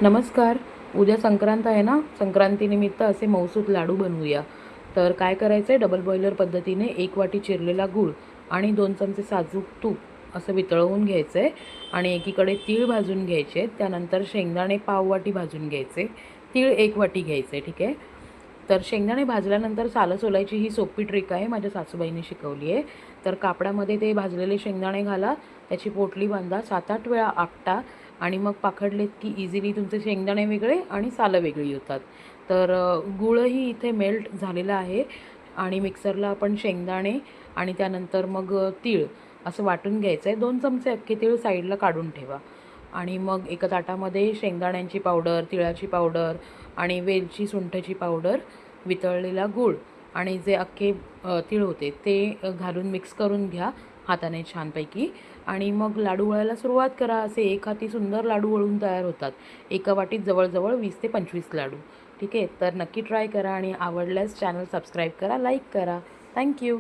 नमस्कार. उद्या संक्रांत आहे ना, संक्रांतीनिमित्त असे मऊसूत लाडू बनवूया. तर काय करायचं आहे, डबल बॉयलर पद्धतीने 1 वाटी चिरलेला गूळ आणि 2 चमचे साजूक तूप असं वितळवून घ्यायचं आहे आणि एकीकडे तीळ भाजून घ्यायचे आहेत. त्यानंतर शेंगदाणे पाववाटी भाजून घ्यायचे, तीळ 1 वाटी घ्यायचे, ठीक आहे. तर शेंगदाणे भाजल्यानंतर सालं सोलायची ही सोपी ट्रिक आहे, माझ्या सासूबाईंनी शिकवली आहे. तर कापडामध्ये ते भाजलेले शेंगदाणे घाला, त्याची पोटली बांधा, 7-8 वेळा आपटा आणि मग पाखडलेत की इझिली तुमचे शेंगदाणे वेगळे आणि सालं वेगळी होतात. तर गूळही इथे मेल्ट झालेला आहे आणि मिक्सरला आपण शेंगदाणे आणि त्यानंतर मग तीळ असं वाटून घ्यायचं आहे. 2 चमचे अख्खे तीळ साईडला काढून ठेवा आणि मग एका ताटामध्ये शेंगदाण्यांची पावडर, तिळाची पावडर आणि वेलची सुंठची पावडर, वितळलेला गूळ आणि जे अख्खे तीळ होते ते घालून मिक्स करून घ्या हाताने छानपैकी आणि मग लाडू वळायला सुरुवात करा. असे एक हाती सुंदर लाडू वळून तयार होतात. एका वाटीत जवळजवळ 20 ते 25 लाडू. ठीक आहे, तर नक्की ट्राय करा आणि आवडल्यास चॅनल सबस्क्राईब करा, लाईक करा. थँक्यू.